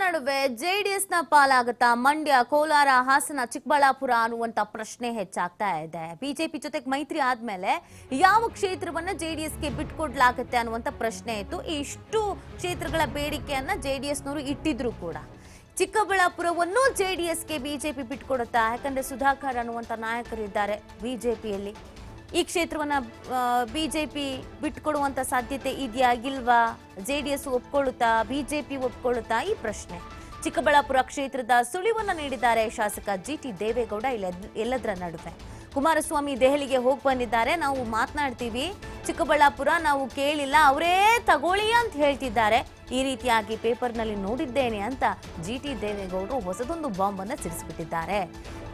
ನಡುವೆ ಜೆಡಿಎಸ್ ನ ಪಾಲಾಗುತ್ತಾ ಮಂಡ್ಯ, ಕೋಲಾರ, ಹಾಸನ, ಚಿಕ್ಕಬಳ್ಳಾಪುರ ಅನ್ನುವಂತ ಪ್ರಶ್ನೆ ಹೆಚ್ಚಾಗ್ತಾ ಇದೆ. ಬಿಜೆಪಿ ಜೊತೆಗೆ ಮೈತ್ರಿ ಆದ್ಮೇಲೆ ಯಾವ ಕ್ಷೇತ್ರವನ್ನ ಜೆಡಿಎಸ್ಗೆ ಬಿಟ್ಕೊಡ್ಲಾಗುತ್ತೆ ಅನ್ನುವಂತ ಪ್ರಶ್ನೆ ಇತ್ತು. ಇಷ್ಟು ಕ್ಷೇತ್ರಗಳ ಬೇಡಿಕೆಯನ್ನ ಜೆಡಿಎಸ್ನವರು ಇಟ್ಟಿದ್ರು ಕೂಡ. ಚಿಕ್ಕಬಳ್ಳಾಪುರವನ್ನು ಜೆಡಿಎಸ್ಗೆ ಬಿಜೆಪಿ ಬಿಟ್ಕೊಡುತ್ತಾ? ಯಾಕಂದ್ರೆ ಸುಧಾಕರ್ ಅನ್ನುವಂತ ನಾಯಕರಿದ್ದಾರೆ ಬಿಜೆಪಿಯಲ್ಲಿ. ಈ ಕ್ಷೇತ್ರವನ್ನ ಬಿಜೆಪಿ ಬಿಟ್ಕೊಡುವಂತ ಸಾಧ್ಯತೆ ಇದೆಯಾ ಇಲ್ವಾ? ಜೆಡಿಎಸ್ ಒಪ್ಕೊಳ್ಳುತ್ತಾ, ಬಿಜೆಪಿ ಒಪ್ಕೊಳ್ಳುತ್ತಾ? ಈ ಪ್ರಶ್ನೆ. ಚಿಕ್ಕಬಳ್ಳಾಪುರ ಕ್ಷೇತ್ರದ ಸುಳಿವನ್ನ ನೀಡಿದ್ದಾರೆ ಶಾಸಕ ಜಿಟಿ ದೇವೇಗೌಡ. ಎಲ್ಲದರ ನಡುವೆ ಕುಮಾರಸ್ವಾಮಿ ದೆಹಲಿಗೆ ಹೋಗಿ ಬಂದಿದ್ದಾರೆ. ನಾವು ಮಾತನಾಡ್ತೀವಿ, ಚಿಕ್ಕಬಳ್ಳಾಪುರ ನಾವು ಕೇಳಿಲ್ಲ, ಅವರೇ ತಗೊಳ್ಳಿ ಅಂತ ಹೇಳ್ತಿದ್ದಾರೆ. ಈ ರೀತಿಯಾಗಿ ಪೇಪರ್ನಲ್ಲಿ ನೋಡಿದ್ದೇನೆ ಅಂತ ಜಿಟಿ ದೇವೇಗೌಡರು ಹೊಸದೊಂದು ಬಾಂಬ್ ಅನ್ನ ಸಿಡಿಸಿಬಿಟ್ಟಿದ್ದಾರೆ.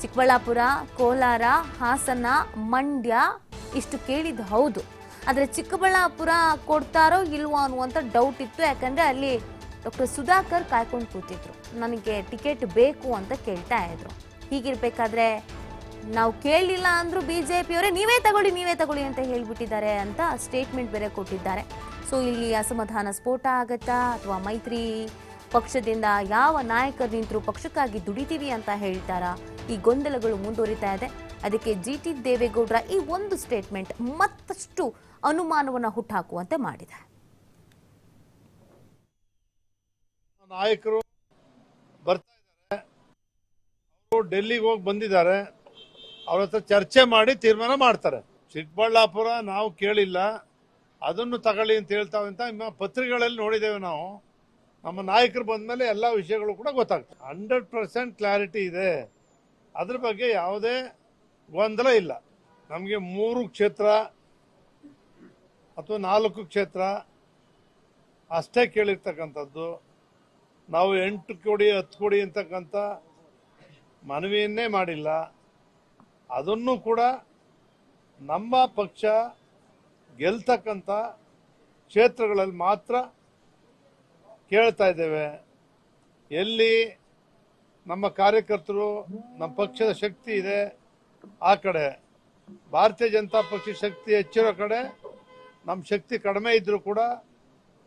ಚಿಕ್ಕಬಳ್ಳಾಪುರ, ಕೋಲಾರ, ಹಾಸನ, ಮಂಡ್ಯ ಇಷ್ಟು ಕೇಳಿದ್ದು ಹೌದು. ಆದರೆ ಚಿಕ್ಕಬಳ್ಳಾಪುರ ಕೊಡ್ತಾರೋ ಇಲ್ವೋ ಅನ್ನುವಂಥ ಡೌಟ್ ಇತ್ತು. ಯಾಕಂದರೆ ಅಲ್ಲಿ ಡಾಕ್ಟರ್ ಸುಧಾಕರ್ ಕಾಯ್ಕೊಂಡು ಕೂತಿದ್ರು, ನನಗೆ ಟಿಕೆಟ್ ಬೇಕು ಅಂತ ಕೇಳ್ತಾ ಇದ್ರು. ಹೀಗಿರ್ಬೇಕಾದ್ರೆ ನಾವು ಕೇಳಲಿಲ್ಲ ಅಂದರೂ ಬಿಜೆಪಿಯವರೇ ನೀವೇ ತಗೊಳ್ಳಿ ಅಂತ ಹೇಳ್ಬಿಟ್ಟಿದ್ದಾರೆ ಅಂತ ಸ್ಟೇಟ್ಮೆಂಟ್ ಬೇರೆ ಕೊಟ್ಟಿದ್ದಾರೆ. ಸೊ ಇಲ್ಲಿ ಅಸಮಾಧಾನ ಸ್ಫೋಟ ಆಗತ್ತಾ, ಅಥವಾ ಮೈತ್ರಿ ಪಕ್ಷದಿಂದ ಯಾವ ನಾಯಕರು ನಿಂತರೂ ಪಕ್ಷಕ್ಕಾಗಿ ದುಡಿತೀವಿ ಅಂತ ಹೇಳ್ತಾರಾ? ಈ ಗೊಂದಲಗಳು ಮುಂದುವರಿತಾ ಇದೆ. ಅದಕ್ಕೆ ಜಿಟಿ ದೇವೇಗೌಡರ ಈ ಒಂದು ಸ್ಟೇಟ್ಮೆಂಟ್ ಮತ್ತಷ್ಟು ಅನುಮಾನವನ್ನು ಹುಟ್ಟಾಕುವಂತೆ ಮಾಡಿದೆ. ನಾಯಕರು ಬರ್ತಾ ಇದ್ದಾರೆ, ಅವರು ಡೆಲ್ಲಿಗೆ ಹೋಗಿ ಬಂದಿದ್ದಾರೆ, ಅವ್ರ ಹತ್ರ ಚರ್ಚೆ ಮಾಡಿ ತೀರ್ಮಾನ ಮಾಡ್ತಾರೆ. ಚಿಕ್ಕಬಳ್ಳಾಪುರ ನಾವು ಕೇಳಿಲ್ಲ, ಅದನ್ನು ತಗೊಳ್ಳಿ ಅಂತ ಹೇಳ್ತಾವೆ ಅಂತ ನಿಮ್ಮ ಪತ್ರಿಕೆಗಳಲ್ಲಿ ನೋಡಿದ್ದೇವೆ ನಾವು. ನಮ್ಮ ನಾಯಕರು ಬಂದ್ಮೇಲೆ ಎಲ್ಲ ವಿಷಯಗಳು ಕೂಡ ಗೊತ್ತಾಗ್ತದೆ. 100% ಕ್ಲಾರಿಟಿ ಇದೆ. ಅದ್ರ ಬಗ್ಗೆ ಯಾವುದೇ ಗೊಂದಲ ಇಲ್ಲ. ನಮಗೆ 3 ಕ್ಷೇತ್ರ ಅಥವಾ 4 ಕ್ಷೇತ್ರ ಅಷ್ಟೇ ಕೇಳಿರ್ತಕ್ಕಂಥದ್ದು. ನಾವು 8 ಕೋಟಿ 10 ಕೋಟಿ ಅಂತಕ್ಕಂಥ ಮನವಿಯನ್ನೇ ಮಾಡಿಲ್ಲ. ಅದನ್ನು ಕೂಡ ನಮ್ಮ ಪಕ್ಷ ಗೆಲ್ತಕ್ಕಂಥ ಕ್ಷೇತ್ರಗಳಲ್ಲಿ ಮಾತ್ರ ಕೇಳ್ತಾ ಇದ್ದೇವೆ. ಎಲ್ಲಿ ನಮ್ಮ ಕಾರ್ಯಕರ್ತರು, ನಮ್ಮ ಪಕ್ಷದ ಶಕ್ತಿ ಇದೆ ಆ ಕಡೆ, ಭಾರತೀಯ ಜನತಾ ಪಕ್ಷ ಶಕ್ತಿ ಹೆಚ್ಚಿರೋ ಕಡೆ ನಮ್ಮ ಶಕ್ತಿ ಕಡಿಮೆ ಇದ್ರೂ ಕೂಡ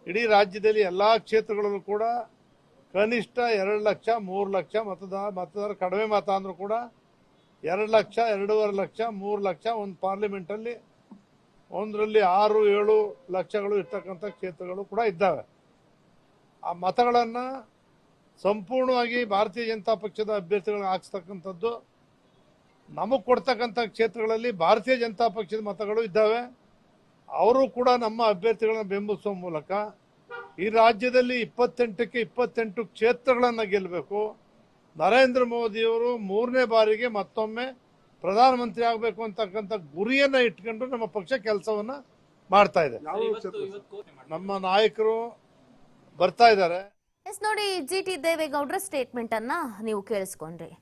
ಇಡೀ ರಾಜ್ಯದಲ್ಲಿ ಎಲ್ಲ ಕ್ಷೇತ್ರಗಳಲ್ಲೂ ಕೂಡ ಕನಿಷ್ಠ 2 ಲಕ್ಷ 3 ಲಕ್ಷ ಮತದಾರ ಕಡಿಮೆ ಮತ ಅಂದ್ರೂ ಕೂಡ 2 ಲಕ್ಷ 2.5 ಲಕ್ಷ 3 ಲಕ್ಷ ಒಂದು ಪಾರ್ಲಿಮೆಂಟಲ್ಲಿ ಒಂದರಲ್ಲಿ 6-7 ಲಕ್ಷಗಳು ಇರ್ತಕ್ಕಂಥ ಕ್ಷೇತ್ರಗಳು ಕೂಡ ಇದ್ದಾವೆ. ಆ ಮತಗಳನ್ನು ಸಂಪೂರ್ಣವಾಗಿ ಭಾರತೀಯ ಜನತಾ ಪಕ್ಷದ ಅಭ್ಯರ್ಥಿಗಳಿಗೆ ಹಾಕ್ಸ್ತಕ್ಕಂಥದ್ದು. ನಮಗೆ ಕೊಡ್ತಕ್ಕಂಥ ಕ್ಷೇತ್ರಗಳಲ್ಲಿ ಭಾರತೀಯ ಜನತಾ ಪಕ್ಷದ ಮತಗಳು ಇದ್ದಾವೆ. ಅವರು ಕೂಡ ನಮ್ಮ ಅಭ್ಯರ್ಥಿಗಳನ್ನ ಬೆಂಬಲಿಸುವ ಮೂಲಕ ಈ ರಾಜ್ಯದಲ್ಲಿ 28ಕ್ಕೆ 28 ಕ್ಷೇತ್ರಗಳನ್ನು ಗೆಲ್ಲಬೇಕು. ನರೇಂದ್ರ ಮೋದಿಯವರು 3ನೇ ಬಾರಿಗೆ ಮತ್ತೊಮ್ಮೆ ಪ್ರಧಾನಮಂತ್ರಿ ಆಗಬೇಕು ಅಂತಕ್ಕಂಥ ಗುರಿಯನ್ನ ಇಟ್ಕೊಂಡು ನಮ್ಮ ಪಕ್ಷ ಕೆಲಸವನ್ನ ಮಾಡ್ತಾ ಇದೆ. ನಮ್ಮ ನಾಯಕರು ಬರ್ತಾ ಇದ್ದಾರೆ. ನೋಡಿ, ಜಿಟಿ ದೇವೇಗೌಡರ ಸ್ಟೇಟ್ಮೆಂಟ್ ಅನ್ನ ನೀವು ಕೇಳಿಸ್ಕೊಂಡ್ರಿ.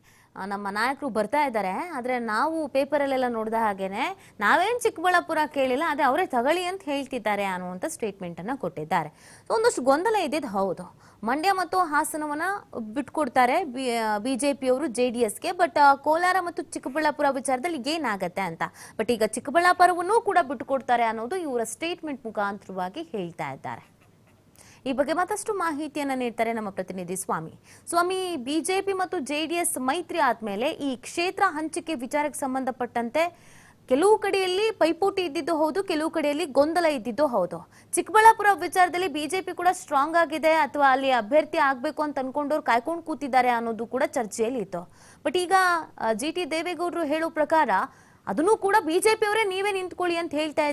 ನಮ್ಮ ನಾಯಕರು ಬರ್ತಾ ಇದ್ದಾರೆ, ಆದರೆ ನಾವು ಪೇಪರಲ್ಲೆಲ್ಲ ನೋಡಿದ ಹಾಗೇನೆ ನಾವೇನು ಚಿಕ್ಕಬಳ್ಳಾಪುರ ಕೇಳಿಲ್ಲ, ಆದರೆ ಅವರೇ ತಗೊಳ್ಳಿ ಅಂತ ಹೇಳ್ತಿದ್ದಾರೆ ಅನ್ನುವಂಥ ಸ್ಟೇಟ್ಮೆಂಟನ್ನು ಕೊಟ್ಟಿದ್ದಾರೆ. ಒಂದಷ್ಟು ಗೊಂದಲ ಇದ್ದಿದ್ದು ಹೌದು. ಮಂಡ್ಯ ಮತ್ತು ಹಾಸನವನ್ನ ಬಿಟ್ಕೊಡ್ತಾರೆ ಬಿಜೆಪಿಯವರು ಜೆಡಿಎಸ್ಗೆ. ಬಟ್ ಕೋಲಾರ ಮತ್ತು ಚಿಕ್ಕಬಳ್ಳಾಪುರ ವಿಚಾರದಲ್ಲಿ ಏನಾಗತ್ತೆ ಅಂತ. ಬಟ್ ಈಗ ಚಿಕ್ಕಬಳ್ಳಾಪುರವನ್ನೂ ಕೂಡ ಬಿಟ್ಟುಕೊಡ್ತಾರೆ ಅನ್ನೋದು ಇವರ ಸ್ಟೇಟ್ಮೆಂಟ್ ಮುಖಾಂತರವಾಗಿ ಹೇಳ್ತಾ ಇದ್ದಾರೆ. ಈ ಬಗ್ಗೆ ಮತ್ತಷ್ಟು ಮಾಹಿತಿಯನ್ನು ನೀಡ್ತಾರೆ ನಮ್ಮ ಪ್ರತಿನಿಧಿ ಸ್ವಾಮಿ. ಬಿಜೆಪಿ ಮತ್ತು ಜೆಡಿಎಸ್ ಮೈತ್ರಿ ಆದ್ಮೇಲೆ ಈ ಕ್ಷೇತ್ರ ಹಂಚಿಕೆ ವಿಚಾರಕ್ಕೆ ಸಂಬಂಧಪಟ್ಟಂತೆ ಕೆಲವು ಕಡೆಯಲ್ಲಿ ಪೈಪೋಟಿ ಇದ್ದಿದ್ದು ಹೌದು, ಕೆಲವು ಕಡೆಯಲ್ಲಿ ಗೊಂದಲ ಇದ್ದಿದ್ದು ಹೌದು. ಚಿಕ್ಕಬಳ್ಳಾಪುರ ವಿಚಾರದಲ್ಲಿ ಬಿಜೆಪಿ ಕೂಡ ಸ್ಟ್ರಾಂಗ್ ಆಗಿದೆ, ಅಥವಾ ಅಲ್ಲಿ ಅಭ್ಯರ್ಥಿ ಆಗ್ಬೇಕು ಅಂತ ಅನ್ಕೊಂಡವ್ರು ಕಾಯ್ಕೊಂಡು ಕೂತಿದ್ದಾರೆ ಅನ್ನೋದು ಕೂಡ ಚರ್ಚೆಯಲ್ಲಿ ಇತ್ತು. ಬಟ್ ಈಗ ಜಿಟಿ ದೇವೇಗೌಡರು ಹೇಳೋ ಪ್ರಕಾರ ಅದನ್ನು ಕೂಡ ಬಿಜೆಪಿಯವರೇ ನೀವೇ ನಿಂತ್ಕೊಳ್ಳಿ ಅಂತ ಹೇಳ್ತಾ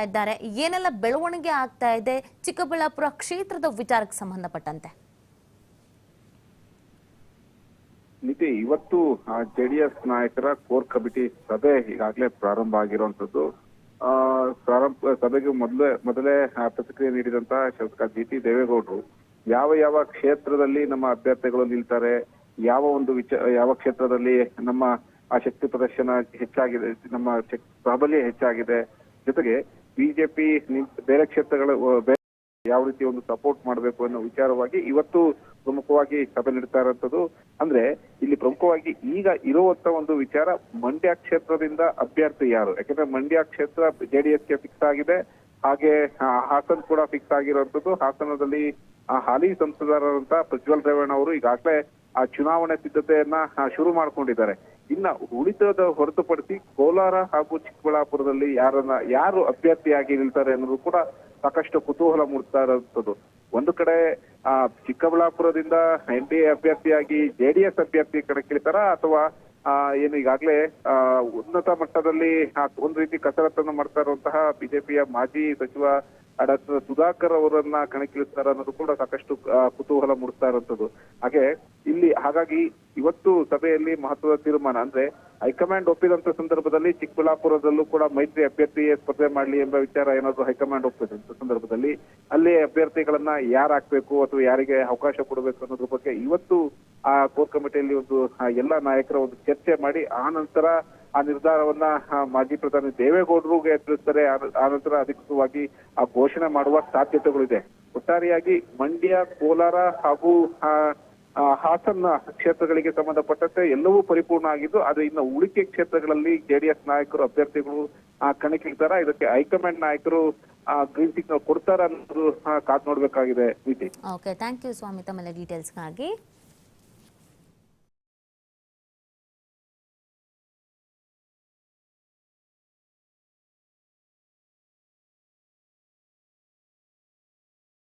ಇದ್ದಾರೆ. ಏನೆಲ್ಲ ಬೆಳವಣಿಗೆ ಆಗ್ತಾ ಇದೆ ಚಿಕ್ಕಬಳ್ಳಾಪುರ ಕ್ಷೇತ್ರದ ವಿಚಾರಕ್ಕೆ ಸಂಬಂಧಪಟ್ಟಂತೆ? ನಿತಿ, ಇವತ್ತು ಜೆಡಿಎಸ್ ನಾಯಕರ ಕೋರ್ ಕಮಿಟಿ ಸಭೆ ಈಗಾಗಲೇ ಪ್ರಾರಂಭ ಆಗಿರುವಂತದ್ದು. ಸಭೆಗೆ ಮೊದಲೇ ಪ್ರತಿಕ್ರಿಯೆ ನೀಡಿದಂತ ಶಾಸಕ ಜಿಟಿ ದೇವೇಗೌಡರು ಯಾವ ಕ್ಷೇತ್ರದಲ್ಲಿ ನಮ್ಮ ಅಭ್ಯರ್ಥಿಗಳು ನಿಲ್ತಾರೆ, ಯಾವ ಕ್ಷೇತ್ರದಲ್ಲಿ ನಮ್ಮ ಆ ಶಕ್ತಿ ಪ್ರದರ್ಶನ ಹೆಚ್ಚಾಗಿದೆ, ನಮ್ಮ ಪ್ರಾಬಲ್ಯ ಹೆಚ್ಚಾಗಿದೆ, ಜೊತೆಗೆ ಬಿಜೆಪಿ ಬೇರೆ ಕ್ಷೇತ್ರಗಳ ಯಾವ ರೀತಿ ಒಂದು ಸಪೋರ್ಟ್ ಮಾಡಬೇಕು ಅನ್ನೋ ವಿಚಾರವಾಗಿ ಇವತ್ತು ಪ್ರಮುಖವಾಗಿ ಸಭೆ ನಡೀತಾ ಇರುವಂತದ್ದು. ಅಂದ್ರೆ ಇಲ್ಲಿ ಪ್ರಮುಖವಾಗಿ ಈಗ ಇರುವಂತ ಒಂದು ವಿಚಾರ ಮಂಡ್ಯ ಕ್ಷೇತ್ರದಿಂದ ಅಭ್ಯರ್ಥಿ ಯಾರು. ಯಾಕಂದ್ರೆ ಮಂಡ್ಯ ಕ್ಷೇತ್ರ ಜೆಡಿಎಸ್ಗೆ ಫಿಕ್ಸ್ ಆಗಿದೆ, ಹಾಗೆ ಹಾಸನ ಕೂಡ ಫಿಕ್ಸ್ ಆಗಿರುವಂತದ್ದು. ಹಾಸನದಲ್ಲಿ ಹಾಲಿ ಸಂಸದರಾದಂತ ಪ್ರಜ್ವಲ್ ರೇವಣ್ಣ ಅವರು ಈಗಾಗಲೇ ಆ ಚುನಾವಣೆ ಸಿದ್ಧತೆಯನ್ನ ಶುರು ಮಾಡ್ಕೊಂಡಿದ್ದಾರೆ. ಇನ್ನ ಉಳಿತದ ಹೊರತುಪಡಿಸಿ ಕೋಲಾರ ಹಾಗೂ ಚಿಕ್ಕಬಳ್ಳಾಪುರದಲ್ಲಿ ಯಾರು ಅಭ್ಯರ್ಥಿಯಾಗಿ ನಿಲ್ತಾರೆ ಅನ್ನೋದು ಕೂಡ ಸಾಕಷ್ಟು ಕುತೂಹಲ ಮೂಡ್ತಾ ಇರುವಂತದ್ದು. ಒಂದು ಕಡೆ ಚಿಕ್ಕಬಳ್ಳಾಪುರದಿಂದ NDA ಅಭ್ಯರ್ಥಿಯಾಗಿ JDS ಅಭ್ಯರ್ಥಿ ಕಣಕ್ಕಿಳಿತಾರ ಅಥವಾ ಏನು ಈಗಾಗಲೇ ಉನ್ನತ ಮಟ್ಟದಲ್ಲಿ ಒಂದ್ ರೀತಿ ಕಸರತ್ತನ್ನು ಮಾಡ್ತಾ ಇರುವಂತಹ ಬಿಜೆಪಿಯ ಮಾಜಿ ಸಚಿವ ಡಾಕ್ಟರ್ ಸುಧಾಕರ್ ಅವರನ್ನ ಕಣಕ್ಕಿಳಿಸ್ತಾರ ಅನ್ನೋದು ಕೂಡ ಸಾಕಷ್ಟು ಕುತೂಹಲ ಮೂಡಿಸ್ತಾ ಇರುವಂತದ್ದು. ಹಾಗಾಗಿ ಇವತ್ತು ಸಭೆಯಲ್ಲಿ ಮಹತ್ವದ ತೀರ್ಮಾನ ಅಂದ್ರೆ ಹೈಕಮಾಂಡ್ ಒಪ್ಪಿದಂತ ಸಂದರ್ಭದಲ್ಲಿ ಚಿಕ್ಕಬಳ್ಳಾಪುರದಲ್ಲೂ ಕೂಡ ಮೈತ್ರಿ ಅಭ್ಯರ್ಥಿಯೇ ಸ್ಪರ್ಧೆ ಮಾಡ್ಲಿ ಎಂಬ ವಿಚಾರ ಏನಾದ್ರು ಹೈಕಮಾಂಡ್ ಒಪ್ಪಿದಂತ ಸಂದರ್ಭದಲ್ಲಿ ಅಲ್ಲಿ ಅಭ್ಯರ್ಥಿಗಳನ್ನ ಯಾರು ಹಾಕ್ಬೇಕು ಅಥವಾ ಯಾರಿಗೆ ಅವಕಾಶ ಕೊಡಬೇಕು ಅನ್ನೋದ್ರ ಬಗ್ಗೆ ಇವತ್ತು ಆ ಕೋರ್ ಕಮಿಟಿಯಲ್ಲಿ ಒಂದು ಎಲ್ಲಾ ನಾಯಕರ ಒಂದು ಚರ್ಚೆ ಮಾಡಿ ಆ ನಂತರ ಆ ನಿರ್ಧಾರವನ್ನ ಮಾಜಿ ಪ್ರಧಾನಿ ದೇವೇಗೌಡರಿಗೆ ತಿಳಿಸ್ತಾರೆ. ಆ ನಂತರ ಅಧಿಕೃತವಾಗಿ ಆ ಘೋಷಣೆ ಮಾಡುವ ಸಾಧ್ಯತೆಗಳಿದೆ. ಒಟ್ಟಾರೆಯಾಗಿ ಮಂಡ್ಯ, ಕೋಲಾರ ಹಾಗೂ ಹಾಸನ ಕ್ಷೇತ್ರಗಳಿಗೆ ಸಂಬಂಧಪಟ್ಟಂತೆ ಎಲ್ಲವೂ ಪರಿಪೂರ್ಣ ಆಗಿದ್ದು, ಆದ್ರೆ ಇನ್ನು ಉಳಿಕೆ ಕ್ಷೇತ್ರಗಳಲ್ಲಿ JDS ನಾಯಕರು ಅಭ್ಯರ್ಥಿಗಳು ಕಣಕ್ಕಿಳಿತಾರ, ಇದಕ್ಕೆ ಹೈಕಮಾಂಡ್ ನಾಯಕರು ಗ್ರೀನ್ ಸಿಗ್ನಲ್ ಕೊಡ್ತಾರ ಅನ್ನೋದು ಕಾದ್ ನೋಡ್ಬೇಕಾಗಿದೆ. ಓಕೆ, ಥ್ಯಾಂಕ್ ಯು ಸ್ವಾಮಿ ತಮ್ಮೆಲ್ಲ ಡೀಟೇಲ್ಸ್ಗಾಗಿ.